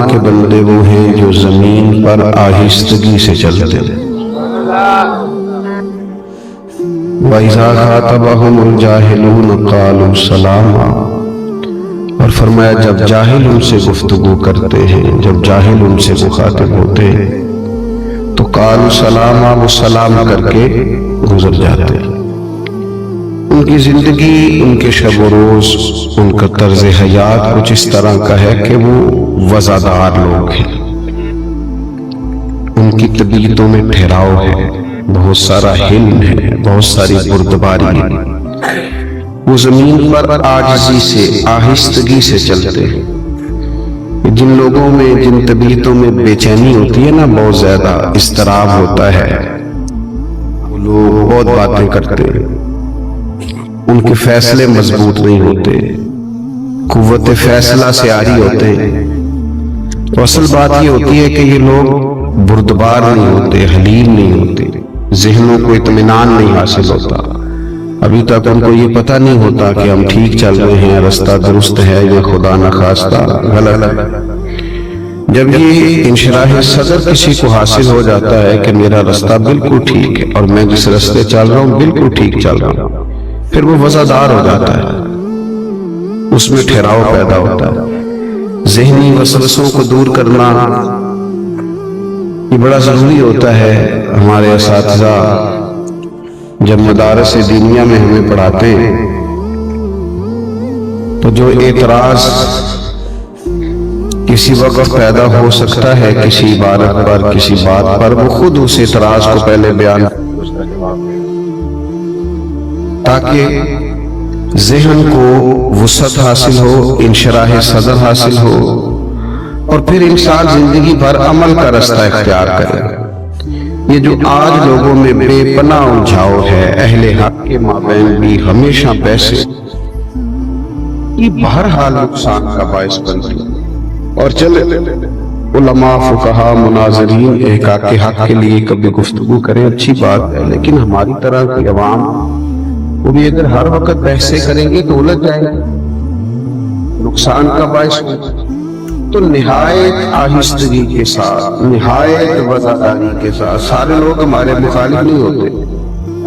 کے بندے وہ ہیں جو زمین پر آہستگی سے چلتے ہیں۔ وَإِذَا خَاطَبَهُمُ الْجَاهِلُونَ قَالُوا سَلَامًا، اور فرمایا جب جاہل ان سے گفتگو کرتے ہیں، جب جاہل ان سے مخاطب ہوتے ہیں تو قالوا سلاما، وہ سلام کر کے گزر جاتے ہیں۔ ان کی زندگی، ان کے شب و روز، ان کا طرز حیات کچھ اس طرح کا ہے کہ وہ وزادار لوگ ہیں، ان کی طبیعتوں میں ٹھہراؤ ہے، بہت سارا حلم ہے، بہت ساری بردباری ہے، وہ زمین پر عاجزی سے، آہستگی سے چلتے ہیں۔ جن لوگوں میں، جن طبیعتوں میں بے چینی ہوتی ہے نا، بہت زیادہ اضطراب ہوتا ہے، وہ لوگ بہت باتیں کرتے ہیں، ان کے فیصلے مضبوط نہیں ہوتے، قوت فیصلہ سے عاری ہوتے ہیں۔ تو اصل بات یہ ہوتی ہے کہ یہ لوگ بردبار نہیں ہوتے، حلیم نہیں ہوتے، ذہنوں کو اطمینان نہیں حاصل ہوتا، ابھی تک ان کو یہ پتہ نہیں ہوتا کہ ہم ٹھیک چل رہے ہیں، رستہ درست ہے یا خدا نخواستہ غلط ہے۔ جب یہ انشراح صدر کسی کو حاصل ہو جاتا ہے کہ میرا رستہ بالکل ٹھیک ہے اور میں جس رستے چل رہا ہوں بالکل ٹھیک چل رہا ہوں، پھر وہ وزادار ہو جاتا ہے، اس میں ٹھہراؤ پیدا ہوتا ہے۔ ذہنی وسوسوں کو دور کرنا یہ بڑا ضروری ہوتا ہے۔ ہمارے اساتذہ جب مدارس دینیہ میں ہمیں پڑھاتے ہیں تو جو اعتراض کسی وقت پیدا ہو سکتا ہے کسی عبارت پر، کسی بات پر، وہ خود اس اعتراض کو پہلے بیان تاکہ ذہن کو وسعت حاصل ہو، انشراح صدر حاصل ہو، اور پھر انسان زندگی بھر عمل کا رستہ اختیار کرے۔ یہ جو آج لوگوں میں بے پناہ الجھاؤ ہے، اہل حق کے مابین بھی ہمیشہ پیسے، یہ بہرحال نقصان کا باعث بنتی ہے۔ اور چلے علماء، فقہا، مناظرین احقاق حق کے لیے کبھی گفتگو کریں، اچھی بات ہے، لیکن ہماری طرح کی عوام وہ بھی اگر ہر وقت بحثیں کریں گے تو الجھ جائیں گے، نقصان کا باعث ہو۔ تو نہایت آہستگی کے ساتھ، نہایت وزاداری کے ساتھ، سارے لوگ ہمارے مخالف نہیں ہوتے،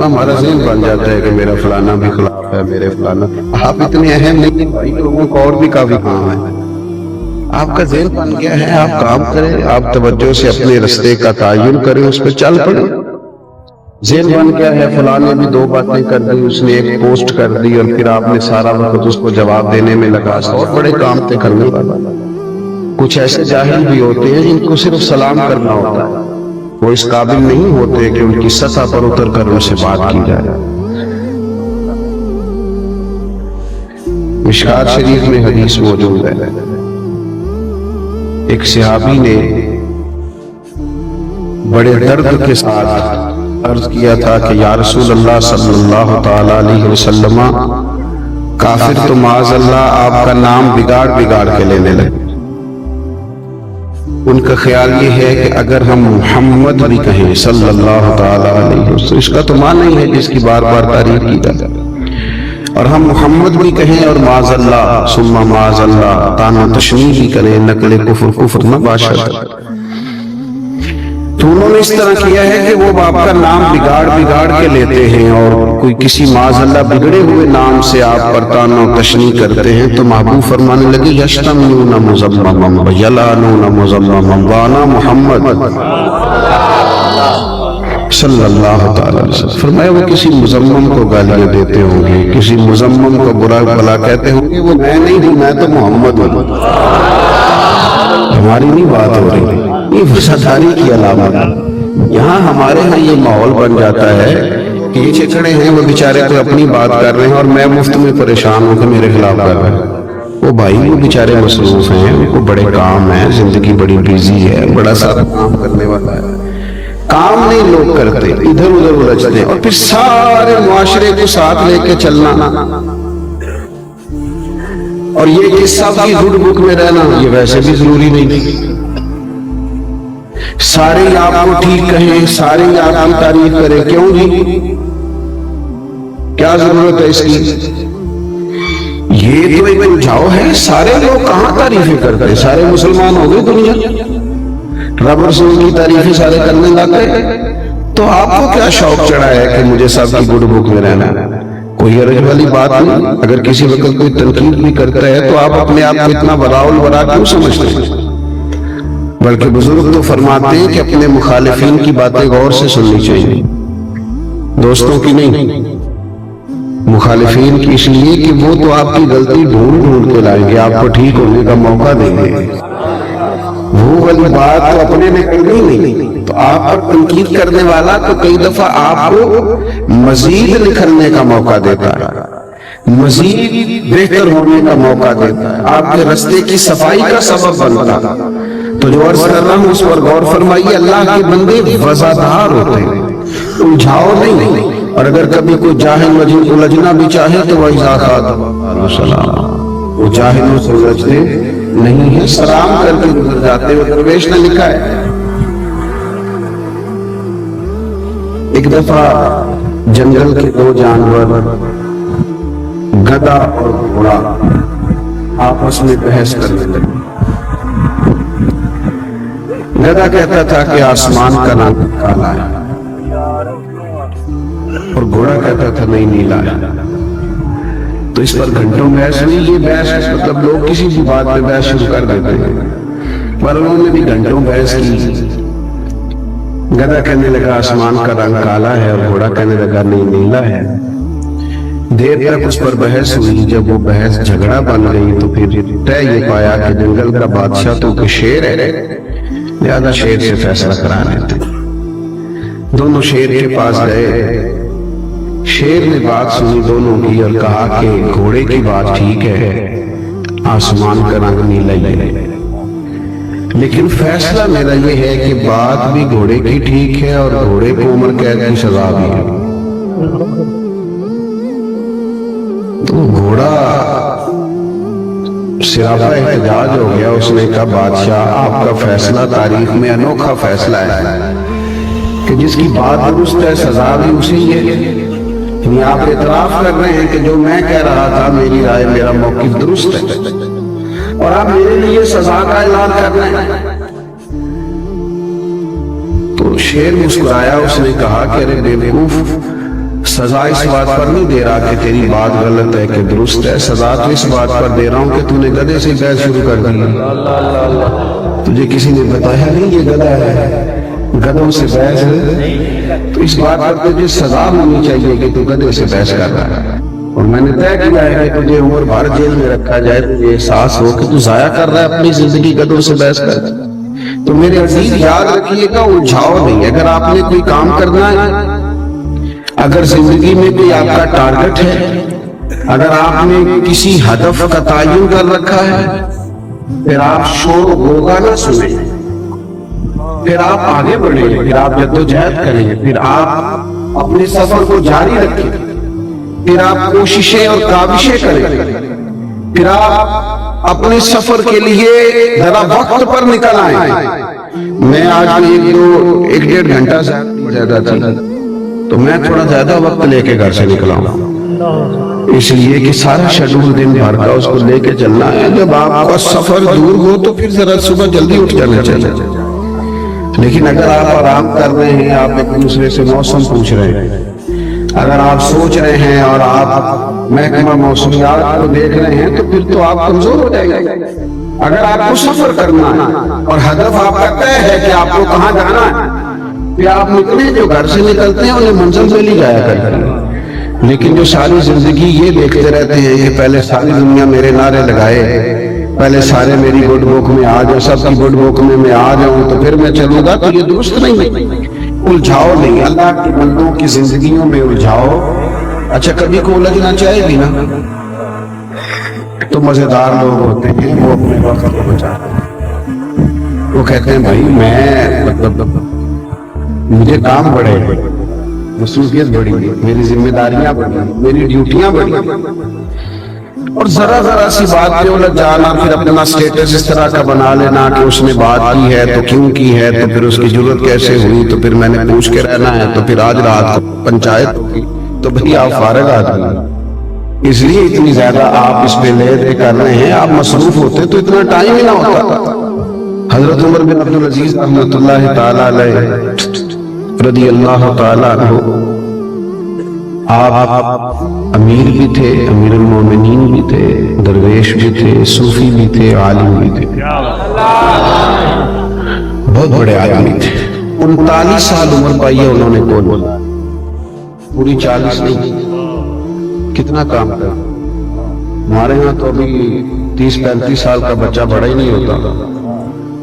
ہمارا ذہن بن جاتا ہے کہ میرا فلانا بھی خلاف ہے، میرے فلانا، آپ اتنے اہم نہیں بھائی، لوگوں کو اور بھی کافی کام ہے، آپ کا ذہن بن گیا ہے، آپ کام کریں، آپ توجہ سے اپنے رستے کا تعین کریں، اس پہ چل پڑیں۔ ذہن بن گیا ہے، فلاں نے بھی 2 باتیں کر دی، اس نے ایک پوسٹ کر دی، اور پھر آپ نے سارا وقت اس کو جواب دینے میں لگا، اور بڑے کام تھے کرنے والا۔ کچھ ایسے جاہل بھی ہوتے ہیں جن کو صرف سلام کرنا ہوتا ہے، وہ اس قابل نہیں ہوتے کہ ان کی سطح پر اتر کر ان سے بات کی جائے۔ مشکات شریف میں حدیث موجود ہے، ایک صحابی نے بڑے درد کے ساتھ عرض کیا تھا کہ یا رسول اللہ صلی اللہ تعالی علیہ وسلم، کافر تو معاذ اللہ آپ کا نام بگاڑ کے لینے لگے۔ ان کا خیال یہ ہے کہ اگر ہم محمد بھی کہیں صلی اللہ تعالی علیہ وسلم، اس کا تو معنی نہیں ہے جس کی بار بار تعریف کی جائے، اور ہم محمد بھی کہیں اور معاذ اللہ ثم معاذ اللہ طعن و تشنیع بھی کریں، نقل کفر نہ باشد، تو انہوں نے اس طرح کیا ہے کہ وہ آپ کا نام بگاڑ کے لیتے ہیں، اور کوئی کسی معاذ اللہ بگڑے ہوئے نام سے آپ پر طعن و تشنیع کرتے ہیں، تو محبوب فرمانے لگے یشتمون مزمما ویلعنون مزمما وانا محمد صلی اللہ تعالی علیہ وسلم۔ فرمایا وہ کسی مزمم کو گالیاں دیتے ہوں گے، کسی مزمم کو برا بھلا کہتے ہوں گے، وہ میں نہیں ہوں، میں تو محمد ہوں، ہماری نہیں بات ہو رہی۔ یہ وزاداری کی علامت ہے۔ یہاں ہمارے ہاں یہ ماحول بن جاتا ہے کہ یہ چکڑے ہیں، وہ بیچارے کوئی اپنی بات کر رہے ہیں اور میں مفت میں پریشان ہوں کہ میرے خلاف کر رہے ہیں۔ وہ بھائی وہ بیچارے مصروف ہیں، ان کو بڑے کام ہیں، زندگی بڑی بیزی ہے، بڑا سارا کام کرنے والا ہے، کام نہیں لوگ کرتے، ادھر ادھر الجھتے ہیں، اور پھر سارے معاشرے کو ساتھ لے کے چلنا، اور یہ کہ سب کی گڈ بک میں رہنا، یہ ویسے بھی ضروری نہیں۔ سارے ہی آپ کو ٹھیک کہیں، سارے ہی آپ کی تعریف کریں، کیوں جی؟ کیا ضرورت ہے اس کی؟ یہ تو ایک الجھاؤ ہے. سارے لوگ کہاں تعریفیں کرتے ہیں؟ سارے مسلمان ہو گئے دنیا، رب رسول کی تعریفیں سارے کرنے لگ گئے. تو آپ کو کیا شوق چڑھا ہے کہ مجھے سب کی گڈ بک میں رہنا ہے؟ کوئی عرض والی بات نہیں. اگر کسی وقت کوئی تنقید بھی کرتا ہے تو آپ اپنے آپ کو اتنا وراء الورا کیوں سمجھتے ہیں؟ بلکہ بزرگ تو فرماتے ہیں کہ اپنے مخالفین کی باتیں غور سے سننی چاہیے، دوستوں کی نہیں، مخالفین کی. اس لیے کہ وہ تو آپ کی غلطی ڈھونڈ ڈھونڈ کے لائیں گے، آپ کو ٹھیک ہونے کا موقع دیں گے. وہ والی بات تو اپنے نے کرنی نہیں. تو آپ پر تنقید کرنے والا تو کئی دفعہ آپ کو مزید نکھرنے کا موقع دیتا ہے، مزید بہتر ہونے کا موقع دیتا ہے، آپ کے رستے کی صفائی کا سبب بنتا ہے. تو جو عرض کر رہا ہوں اس پر غور فرمائیے. اللہ کے بندے وزادار ہوتے ہیں، الجھاؤ نہیں. اور اگر کبھی کوئی جاہل الجھنا بھی چاہے تو وہ وہ جاہلوں سے الجھتے نہیں ہے، سلام کر کے گزر جاتے. وہ درویش نے لکھا ہے ایک دفعہ جنگل کے دو جانور گدھا اور گھوڑا آپس میں بحث کرنے لگے. گدھا کہتا تھا کہ آسمان کا رنگ کالا ہے اور گھوڑا کہتا تھا نہیں نیلا ہے. تو اس پر گھنٹوں بحث ہوئی. یہ بحث مطلب لوگ کسی بھی بات پہ بحث شروع کر دیتے ہیں، پر انہوں نے بھی گھنٹوں بحث کی. گدھا کہنے لگا آسمان کا رنگ کالا ہے اور گھوڑا کہنے لگا نہیں نیلا ہے. دیر تک اس پر بحث ہوئی. جب وہ بحث جھگڑا بن گئی تو پھر طے یہ پایا کہ جنگل کا بادشاہ تو کہ شیر ہے، لہذا شیر سے فیصلہ کرانے تھے. دونوں شیر کے پاس گئے. شیر نے بات سنی دونوں کی اور کہا کہ گھوڑے کی بات ٹھیک ہے، آسمان کا رنگ نیلا ہی ہے، لیکن فیصلہ میرا یہ ہے کہ بات بھی گھوڑے کی ٹھیک ہے اور گھوڑے کو عمر قید کی سزا بھی ہے. تو گھوڑا سراپا احتجاج ہو گیا. اس نے کہا بادشاہ آپ کا فیصلہ تاریخ میں انوکھا فیصلہ ہے کہ جس کی بات درست ہے سزا بھی اسی ہے. یعنی آپ اعتراف کر رہے ہیں کہ جو میں کہہ رہا تھا میری رائے میرا موقف درست ہے اور آپ میرے لیے سزا کا اعلان کر رہے ہیں. تو شیر مسکرایا. اس نے کہا کہ ارے بیوقوف، سزا اس بات پر نہیں دے رہا کہ تیری بات غلط ہے کہ درست ہے، سزا تو اس بات پر دے رہا ہوں کہ تو نے گدھے سے بحث شروع کر دی. تجھے کسی نے بتایا نہیں یہ گدھا ہے، گدھوں سے بحث ہے، تو اس بات پر تجھے سزا ہونی چاہیے کہ تو گدھے سے بحث کر رہا ہے. اور میں نے طے کیا ہے کہ تجھے عمر بھر جیل میں رکھا جائے. تجھے احساس ہو کہ تو ضائع کر رہا ہے اپنی زندگی گدھوں سے بحث کر. تو میرے عزیز یاد رکھیے گا الجھاؤ نہیں. اگر آپ نے کوئی کام کرنا ہے، اگر زندگی میں کوئی آپ کا ٹارگٹ ہے، اگر آپ نے کسی ہدف کا تعین کر رکھا ہے، پھر آپ شور غوغا نہ سنیں، پھر آپ آگے بڑھیں، پھر آپ جدوجہد کریں، پھر آپ اپنے سفر کو جاری رکھیں، پھر آپ کوششیں اور کاوشیں کریں، پھر آپ اپنے سفر کے لیے ذرا وقت پر نکل آئیں. میں آج ایک ڈیڑھ گھنٹہ زیادہ تھی تو میں تھوڑا زیادہ وقت لے کے گھر سے نکلا ہوں، اس لیے کہ سارا شیڈول دن بھر کا اس کو لے کے چلنا ہے. جب آپ کا سفر دور ہو تو پھر ذرا صبح جلدی اٹھ جانا چاہیے. لیکن اگر آپ آرام کر رہے ہیں، آپ ایک دوسرے سے موسم پوچھ رہے ہیں، اگر آپ سوچ رہے ہیں اور آپ محکمہ موسمیات کو دیکھ رہے ہیں تو پھر تو آپ کمزور ہو جائیں گے. اگر آپ کو سفر کرنا ہے اور ہدف آپ کا طے ہے کہ آپ کو کہاں جانا ہے، پھر آپ نکلیں. جو گھر سے نکلتے ہیں انہیں منزل پہ لے جایا کرتے ہیں. لیکن جو ساری زندگی یہ دیکھتے رہتے ہیں کہ پہلے ساری دنیا میرے نعرے لگائے، پہلے سارے میری گڈ بک میں آ جاؤ، سب کی گڈ بک میں آ جاؤں تو پھر میں چلوں گا، تو یہ درست نہیں. الجھاؤ نہیں. اللہ کے بندوں کی زندگیوں میں الجھاؤ. اچھا کبھی کو الجھنا چاہے بھی نا تو مزیدار لوگ ہوتے ہیں، وہ اپنے وقت کو بچاتے ہیں. وہ کہتے ہیں بھائی میں مطلب مجھے کام بڑھے، مصروفیت بڑھی، میری ذمہ داریاں بڑھی، میری ڈیوٹیاں بڑھی، اور ذرا سی بات پہ الجھ جانا، پھر اپنا سٹیٹس اس طرح کا بنا لینا کہ اس نے بات کی ہے تو کیوں کی ہے، تو پھر اس کی ضرورت کیسے ہوئی، تو پھر میں نے پوچھ کے رہنا ہے، تو پھر آج رات کو پنچایت ہوگی، تو بھئی آپ فارغ آدمی اس لیے اتنی زیادہ آپ اس پہ لے دے کر رہے ہیں. آپ مصروف ہوتے تو اتنا ٹائم ہی نہ ہوتا. حضرت عمر بن عبدالعزیز رحمۃ اللہ تعالی علیہ رضی اللہ تعالی عنہ آپ امیر بھی تھے, امیر المومنین بھی تھے, درویش بھی تھے, صوفی بھی تھے, عالم بھی تھے, بہت بڑے آدمی تھے. 39 سال عمر پائی ہے انہوں نے کون, پوری 40 نہیں. کتنا کام کرا. ہمارے یہاں تو ابھی 30-35 سال کا بچہ بڑا ہی نہیں ہوتا,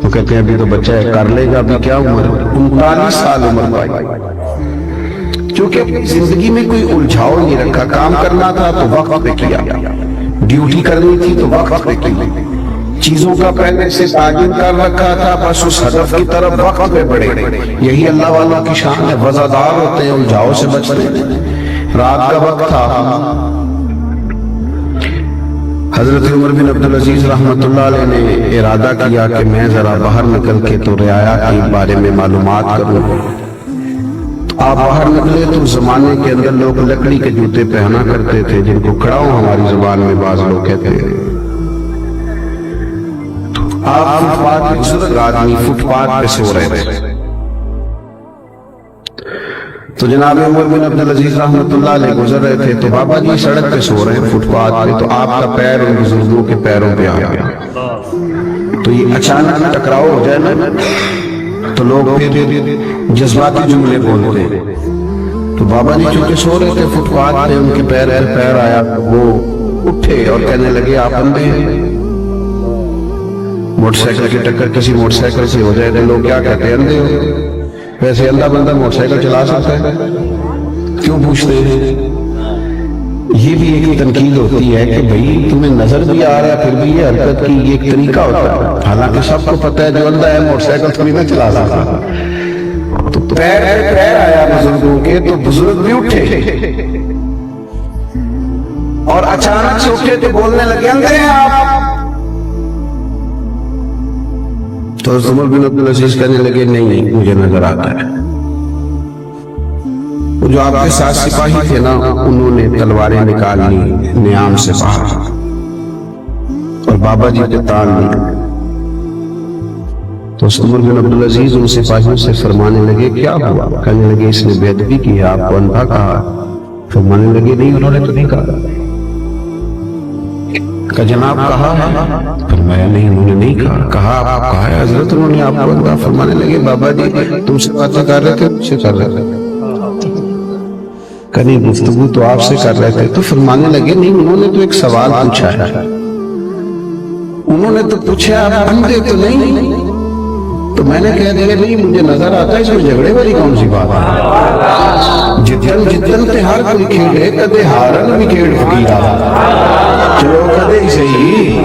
تو کہتے ہیں ابھی تو بچہ ہے, کر لے گا. ابھی کیا عمر ہے, 39 سال عمر پائی. چونکہ اپنی زندگی میں کوئی الجھاؤ نہیں رکھا. کام کرنا تھا تو وقت پہ کیا, ڈیوٹی کرنی تھی تو وقت پہ کی, چیزوں کا پہلے سے تعین کر رکھا تھا, بس اس ہدف کی طرف وقت پہ بڑھے. یہی اللہ والوں کی شان ہے. وزادار ہوتے ہیں, الجھاؤ سے بچتے ہیں. رات کا وقت تھا, حضرت عمر بن عبدالعزیز رحمۃ اللہ علیہ نے ارادہ کیا کہ میں ذرا باہر نکل کے تو رعایا کے بارے میں معلومات کروں. آپ باہر نکلے تو زمانے کے اندر لوگ لکڑی کے جوتے پہنا کرتے تھے, جن کو کڑاؤ ہماری زبان میں بعض لوگ کہتے ہیں. آپ فٹ پاتھ پہ, بزرگ آدمی فٹ پاتھ پہ سو رہے تھے. تو جناب عمر بن عبدالعزیز رحمۃ اللہ علیہ گزر رہے تھے, تو بابا جی سڑک پہ سو رہے ہیں فٹ پاتھ پہ, تو آپ کا پیر ان بزرگوں کے پیروں پہ آ گیا. تو یہ اچانک ٹکراؤ ہو جائے نا, تو لوگ پھر جذباتی جملے بولتے ہیں. تو بابا جی چونکہ سو رہے تھے فٹ پاتھ پہ, ان کے پیر پر پیر آیا, وہ اٹھے اور کہنے لگے آپ اندھے ہیں. موٹر سائیکل کی ٹکر کسی موٹر سائیکل سے ہو جائے تو لوگ کیا کہتے ہیں, اندھے ہو. ویسے اندھا بندہ موٹر سائیکل چلا سکتا ہے, کیوں پوچھتے ہیں. یہ بھی ایک تنقید ہوتی ہے کہ بھئی تمہیں نظر بھی آ رہا ہے پھر بھی یہ حرکت کی, یہ ایک طریقہ ہوتا ہے. حالانکہ سب کو پتہ ہے جو اندھا ہے موٹر سائیکل تھوڑی نہ چلا سکتا. تو پیر پہ پیر آیا بزرگوں کے, تو بزرگ بھی اٹھے اور اچانک سے اٹھے تو بولنے لگے اندھے ہیں آپ. تو عمر بن عبدالعزیز کہنے لگے نہیں, مجھے نظر آتا ہے. وہ جو آپ کے ساتھ سپاہی تھے نا, انہوں نے تلواریں نکال لی نیام سے باہر اور بابا جی کے تان لی. تو عمر بن عبدالعزیز ان سپاہیوں سے فرمانے لگے کیا ہوا. کہنے لگے اس نے بے ادبی کی ہے, آپ کو اندھا کہا. فرمانے لگے نہیں, انہوں نے تو نہیں کہا. کہ جناب کہا ہے. فرمایا نہیں, انہوں نے نہیں کہا. کہا آپ کہا ہے حضرت, انہوں نے آپ کو اندھا. فرمانے لگے بابا جی تم سے باتیں کر رہے تھے, مجھ سے کر رہے تھے. کہیں گفتگو تو آپ سے کر رہے تھے. تو فرمانے لگے نہیں, انہوں نے تو ایک سوال پوچھا ہے. انہوں نے تو پوچھا آپ اندھے تو نہیں. تو میں نے کہہ دیا نہیں مجھے نظر آتا ہے, اس میں جھگڑے والی کون سی بات ہے. جتن جتن تے ہر کوئی کھیڑے, کدے ہارن بھی کھیڑ فقیرا. چلو کدے ہی صحیح,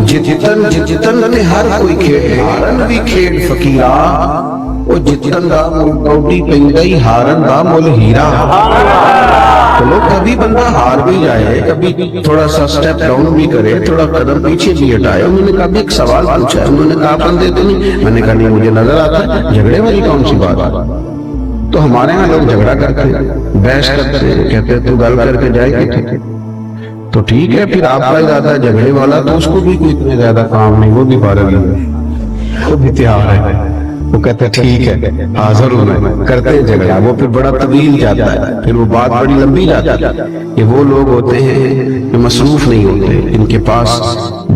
جتن جتن تے ہر کوئی کھیڑے, ہارن بھی کھیڑ فقیرا. وہ جتن دا مول کوٹی پیندا ہی ہارن دا مول ہیرا. چلو کبھی بندہ ہار بھی جائے, کبھی تھوڑا سا سٹیپ ڈاؤن بھی کرے, تھوڑا قدم پیچھے بھی ہٹائے. انہوں نے کہا بھی ایک سوال پوچھا ہے. انہوں نے کہا بندے تو نہیں. میں نے کہا نہیں مجھے نظر آتا ہے, جھگڑے والی کون سی بات. تو ہمارے ہاں لوگ جھگڑا کرتے ہیں, بحث کرتے ہیں, کہتے ہیں تو گل کر کے جائے گی ٹھیک. تو ٹھیک ہے, پھر آپ کا ارادہ جھگڑے والا, تو اس کو بھی کوئی اتنے زیادہ کام نہیں, وہ بھی فارغ ہے, وہ بھی تیار ہے. وہ کہتے ہیں ٹھیک ہے حاضر ہوں میں, کرتے ہیں جھگڑا. وہ پھر بڑا طویل جاتا ہے, پھر وہ بات بڑی لمبی جاتی ہے. یہ وہ لوگ ہوتے ہیں جو مصروف نہیں ہوتے, ان کے پاس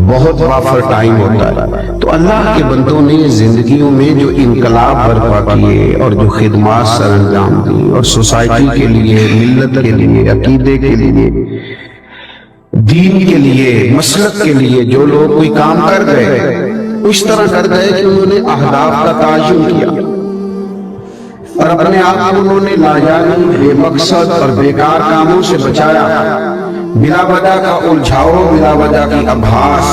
بہت وافر ٹائم ہوتا ہے. تو اللہ کے بندوں نے زندگیوں میں جو انقلاب برپا کیے اور جو خدمات سر انجام دی, اور سوسائٹی کے لیے, ملت کے لیے, عقیدے کے لیے, دین کے لیے, مسلک کے لیے جو لوگ کوئی کام کر گئے, اس طرح کر گئے کہ انہوں نے اہداف کا تعین کیا اور اپنے آپ کو انہوں نے لاجانی, بے مقصد اور بیکار کاموں سے بچایا. بلا وجہ کا الجھاؤ, بلا وجہ کی ابحاث,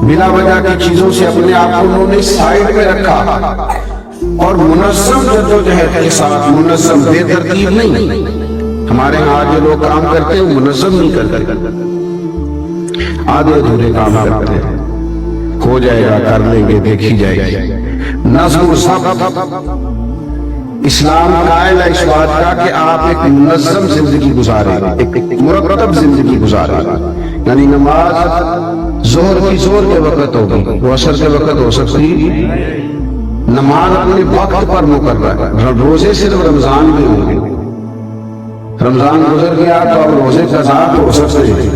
بلا وجہ کی چیزوں سے اپنے آپ کو انہوں نے سائیڈ پہ رکھا اور منظم جدوجہد کے ساتھ, منظم بے ترتیب نہیں. ہمارے ہاں جو لوگ کام کرتے ہیں وہ منظم نہیں کرتے, آدھے ادھورے کام کرتے ہیں. ہو جائے گا, کر لیں گے, دیکھی جائے گی. نظم و ضبط اسلام قائل ہے اس بات کا کہ آپ ایک منظم زندگی گزاریں، ایک مرتب زندگی گزاریں، یعنی نماز ظہر کی ظہر کے وقت ہوگی، وہ عصر کے وقت ہو سکتی، نماز اپنے وقت پر مقرر ہے، روزے صرف رمضان میں ہوں گے، رمضان گزر گیا تو اب روزے قضا ہو سکتے ہیں،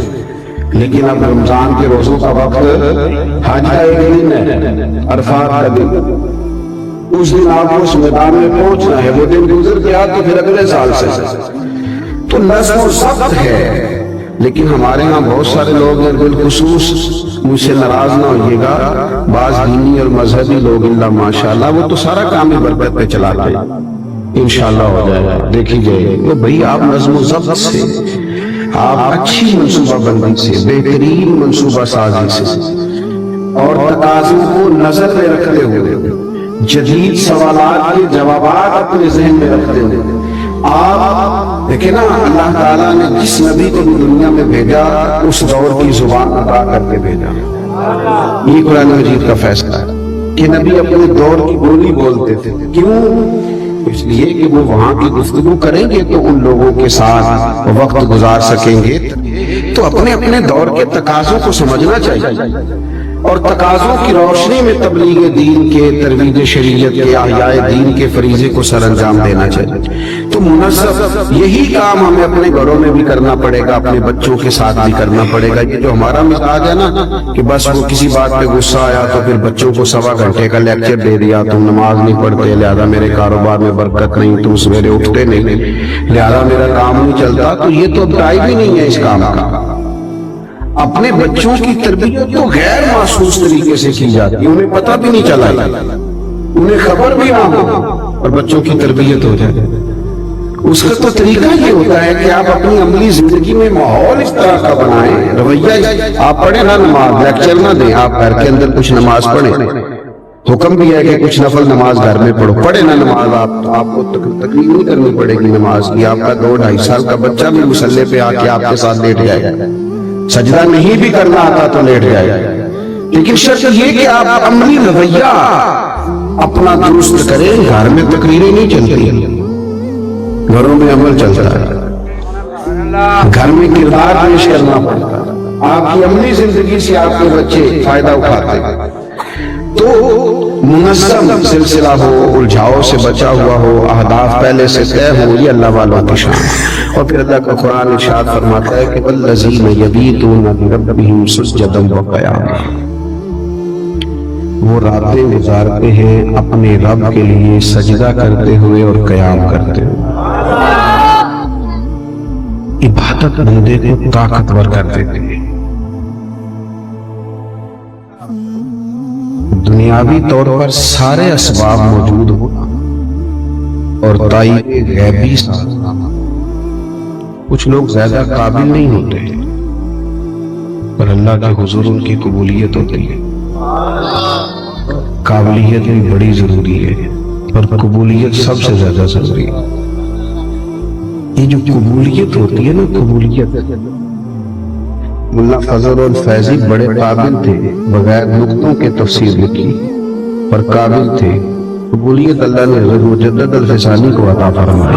لیکن اب رمضان کے روزوں کا وقت حج کا ایک دن ہے، عرفات کا دن، اس دن آپ کو اس میدان میں پہنچنا ہے، وہ دن گزر گیا تو پھر اگلے سال سے، تو نظم و ضبط ہے۔ لیکن ہمارے ہاں بہت سارے لوگ ہیں، بالخصوص مجھ سے ناراض نہ ہوئیے گا، بعض دینی اور مذہبی لوگ اللہ ماشاءاللہ وہ تو سارا کام برکت پہ چلاتے ہیں، انشاءاللہ ہو جائے گا، دیکھی جائے گی۔ بھئی آپ نظم و ضبط سے، آپ اچھی منصوبہ بندی سے، بہترین منصوبہ سازی سے اور تقاضوں کو نظر میں رکھتے ہوئے، جدید سوالات کے جوابات اپنے ذہن میں رکھتے ہوئے، آپ دیکھیں نا اللہ تعالیٰ نے جس نبی کو بھی دنیا میں بھیجا اس دور کی زبان ادا کر کے بھیجا۔ یہ قرآن مجید کا فیصلہ ہے کہ نبی اپنے دور کی بولی بولتے تھے، کیوں؟ اس لیے کہ وہ وہاں کی گفتگو کریں گے تو ان لوگوں کے ساتھ وقت گزار سکیں گے، تو اپنے اپنے دور کے تقاضوں کو سمجھنا چاہیے اور تقاضوں کی روشنی میں تبلیغ دین کے، ترویج شریعت کے، احیاء دین کے فریضے کو سر انجام دینا چاہیے۔ تو منظم یہی کام ہمیں اپنے گھروں میں بھی کرنا پڑے گا، اپنے بچوں کے ساتھ بھی کرنا پڑے گا۔ یہ جو ہمارا مزاج ہے نا کہ بس وہ کسی بات پہ غصہ آیا تو پھر بچوں کو 1.25 گھنٹے کا لیکچر دے دیا، تم نماز نہیں پڑھتے لہذا میرے کاروبار میں برکت نہیں، تم سویرے اٹھتے نہیں لہذا میرا کام نہیں چلتا، تو یہ تو اب ٹائم ہی نہیں ہے اس کام کا۔ اپنے بچوں کی تربیت تو غیر محسوس طریقے سے کی جاتی ہے، انہیں پتہ بھی نہیں چلا، انہیں خبر بھی نہ ہو اور بچوں کی تربیت ہو جائے۔ اس کا تو طریقہ یہ ہوتا ہے کہ آپ اپنی عملی زندگی میں ماحول اس طرح کا بنائیں، رویہ آپ پڑھیں نہ نماز لیکچر نہ دیں، آپ گھر کے اندر کچھ نماز پڑھیں، حکم بھی ہے کہ کچھ نفل نماز گھر میں پڑھو، پڑھیں نہ نماز، آپ کو تکلیف نہیں کرنی پڑے گی نماز کی، آپ کا 2-2.5 سال کا بچہ بھی مصلی پہ آ کے آپ کے ساتھ لیٹ جائے گا، سجدہ نہیں بھی کرنا آتا تو لیٹ جائے گا، لیکن شرط یہ کہ آپ عملی رویہ اپنا درست کریں۔ گھر میں تقریریں نہیں چلتی ہیں، گھروں میں عمل چلتا ہے، گھر میں کردار پیش کرنا پڑتا ہے، آپ کی عملی زندگی سے آپ کے بچے فائدہ اٹھاتے ہیں۔ تو منظم سلسلہ ہو، الجھاؤ سے بچا ہوا ہو، اہداف پہلے سے طے ہو، یہ اللہ والوں کی شان۔ اور پھر اللہ کا قرآن ارشاد فرماتا ہے کہ والذین یبیتون لربہم سجدا وقیاما، وہ راتیں گزارتے ہیں اپنے رب کے لیے سجدہ کرتے ہوئے اور قیام کرتے ہوئے۔ عبادت بندے کو طاقتور کر دیتے ہیں، دنیاوی طور پر سارے اسباب موجود ہونا اور تائید غیبی کچھ لوگ زیادہ قابل نہیں ہوتے پر اللہ کے حضور ان کی قبولیت ہوتی ہے۔ قابلیت بھی بڑی ضروری ہے اور قبولیت سب سے زیادہ ضروری ہے۔ یہ جو قبولیت ہوتی ہے نا، قبولیت، ملا فضل الفیضی بڑے قابل تھے، بغیر نقطوں کے تفسیر لکھی پر قابل تھے۔ قبولیت اللہ نے حضرت مجدد الفسانی کو عطا فرمائی،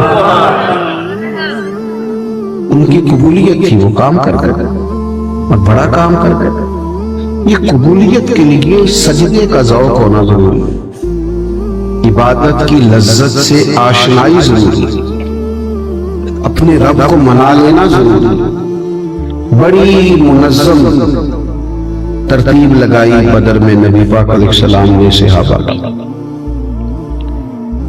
ان کی قبولیت تھی، وہ کام کر کر اور بڑا کام کر کر۔ یہ قبولیت کے لیے سجدے کا ذوق ہونا ضروری ہے، عبادت کی لذت سے آشنائی ضروری ہے، اپنے رب کو منا لینا ضروری ہے۔ بڑی منظم ترتیب لگائی بدر میں نبی پاک علیہ السلام نے صحابہ کی،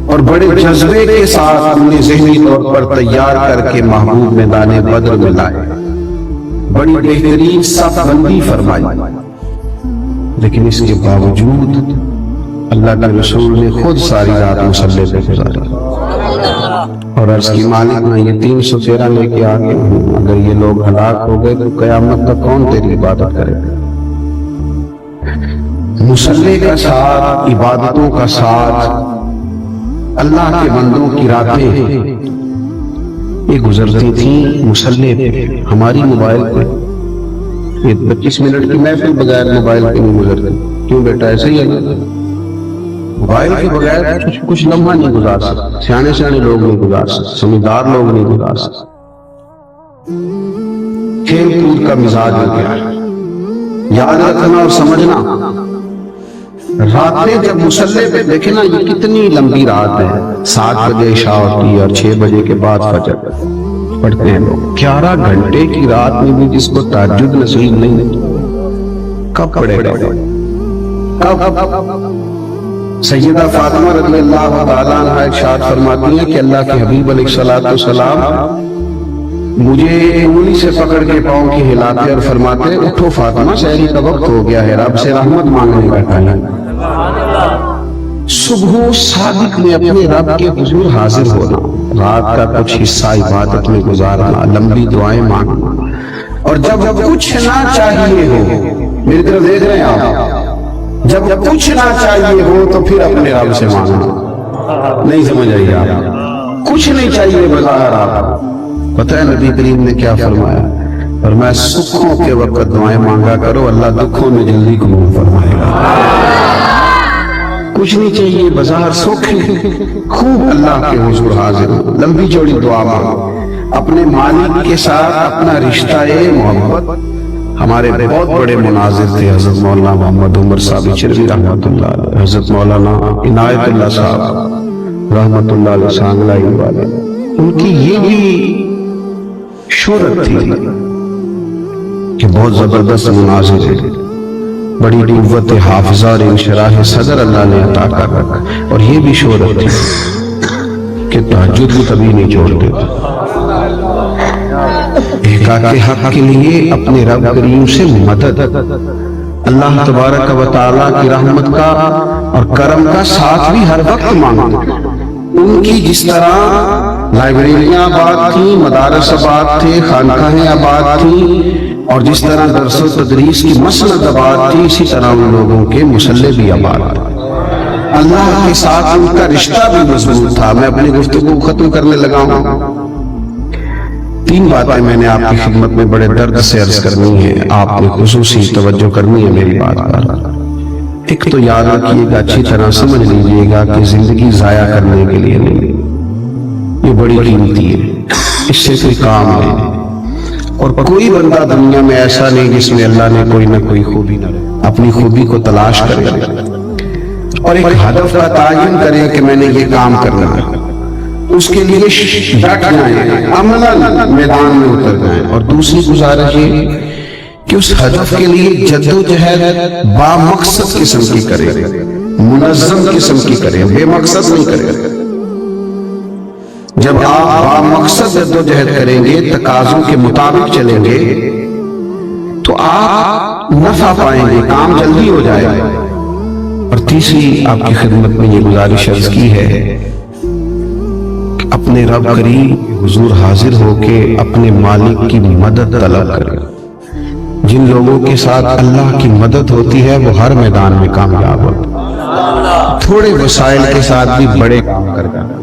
اور بڑے جذبے کے ساتھ انہیں ذہنی طور پر تیار کر کے محبوب میدان بدر میں لائے، بڑی بہترین صف بندی فرمائی۔ لیکن اس کے باوجود اللہ کے رسول نے خود ساری رات مصلی پہ گزاری اور عرض کی مالک میں یہ 313 لے کے آگے ہوں، اگر یہ لوگ ہلاک ہو گئے تو قیامت تک کون تیری عبادت کرے گا؟ مصلی کا ساتھ، عبادتوں کا ساتھ، اللہ کے بندوں کی راتیں یہ گزرتی تھیں مصلی پہ، ہماری موبائل پہ۔ یہ 25 منٹ کی محفل بغیر موبائل پہ نہیں گزرتی، کیوں بیٹا ایسے ہی ہے؟ موبائل کے بغیر کچھ لمحہ نہیں گزار سکتے، سیانے لوگ نہیں گزار سکتے، سمجھدار لوگ نہیں گزار سکتے۔ کھیل کود کا مزاج ہو گیا ہے۔ یاد رکھنا اور سمجھنا، راتیں جب مصلی پہ دیکھیں نا، یہ کتنی لمبی رات ہے، 7 بجے عشاء ہوتی ہے اور 6 بجے کے بعد فجر پڑھتے ہیں لوگ۔ 11 گھنٹے کی رات میں بھی جس کو تہجد نصیب نہیں، کب پڑھے گا؟ کب؟ سیدہ فاطمہ رضی اللہ تعالیٰ عنہ ارشاد فرماتی ہیں کہ اللہ کے حبیب علیہ السلام مجھے انگلی سے پکڑ کے پاؤں کی ہلاتے اور فرماتے اٹھو فاطمہ، سحری کا وقت ہو گیا ہے، رب سے رحمت مانگنے کا ٹائم۔ صبح صادق میں اپنے رب کے حضور حاضر ہونا، رات کا کچھ حصہ عبادت میں گزارنا، لمبی دعائیں مانگنا، اور جب کچھ نہ چاہیے ہو، میری طرف دیکھ رہے ہیں آپ، جب کچھ نہ چاہیے ہو تو پھر اپنے رب سے مانگنا۔ نہیں سمجھ رہی آپ؟ کچھ نہیں چاہیے بظاہر، آپ پتہ ہے نبی کریم نے کیا فرمایا؟ فرمایا سکھوں کے وقت دعائیں مانگا کرو، اللہ دکھوں میں جلدی قبول فرمائے گا۔ کچھ نہیں چاہیے بظاہر، سکھ خوب اللہ کے حضور حاضر ہو، لمبی چوڑی دعا مانگو، اپنے مالک کے ساتھ اپنا رشتہ محبت۔ ہمارے بہت بڑے مناظر تھے حضرت مولانا محمد عمر صاحب چربی رحمۃ اللہ علیہ، حضرت مولانا عنایت اللہ صاحب رحمۃ اللہ علیہ سانگلائی والے، ان کی یہ بھی شہرت تھی کہ بہت زبردست مناظر ہے، بڑی قوت حافظہ اور انشراح صدر اللہ نے عطا کر رکھا، اور یہ بھی شہرت تھی کہ تہجد بھی کبھی نہیں چھوڑتے، احقاق حق کے لیے اپنے رب کریم سے مدد، اللہ تبارک و تعالیٰ کی رحمت کا اور کرم کا ساتھ بھی ہر وقت مانگتے۔ ان کی جس طرح لائبریریاں آباد تھیں، مدارس آباد تھے، خانقاہیں آباد تھیں، اور جس طرح درس و تدریس کی مسند آباد تھی، اسی طرح ان لوگوں کے مصلی بھی آباد تھے۔ اللہ کے ساتھ ان کا رشتہ بھی مضبوط تھا۔ میں اپنی گفتگو ختم کرنے لگا ہوں، 3 باتیں میں نے آپ کی خدمت میں بڑے درد سے عرض کرنی ہے، آپ نے خصوصی توجہ کرنی ہے میری بات پر۔ ایک تو یاد رکھیے گا، اچھی طرح سمجھ لیجئے گا کہ زندگی ضائع کرنے کے لیے نہیں، یہ بڑی قیمتی ہے، اس سے کوئی کام نہیں، اور کوئی بندہ دنیا میں ایسا نہیں جس میں اللہ نے کوئی نہ کوئی خوبی نہ رہے۔ اپنی خوبی کو تلاش کرے اور ایک ہدف کا تعین کرے کہ میں نے یہ کام کرنا ہے، اس کے لیے ڈٹ جائیں، عملاً میدان میں اتر جائیں۔ اور دوسری گزارش یہ کہ اس ہدف کے لیے جدوجہد با مقصد قسم کی کرے، منظم قسم کی کرے، بے مقصد نہیں کرے۔ جب آپ با مقصد جدوجہد کریں گے، تقاضوں کے مطابق چلیں گے، تو آپ نفع پائیں گے، کام جلدی ہو جائے گا۔ اور تیسری آپ کی خدمت میں یہ گزارش عرض کی ہے کہ اپنے رب کریم حضور حاضر ہو کے اپنے مالک کی مدد طلب کرے۔ جن لوگوں کے ساتھ اللہ کی مدد ہوتی ہے وہ ہر میدان میں کامیاب ہوتے ہیں، تھوڑے وسائل کے ساتھ بھی بڑے کام کرتا ہے،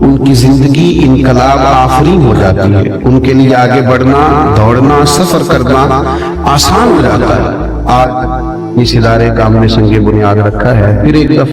ان کی زندگی انقلاب آفرین ہو جاتی ہے، ان کے لیے آگے بڑھنا، دوڑنا، سفر کرنا آسان ہو جاتا ہے۔ آج اس ادارے کا ہم نے سنگ بنیاد رکھا ہے، پھر ایک دفعہ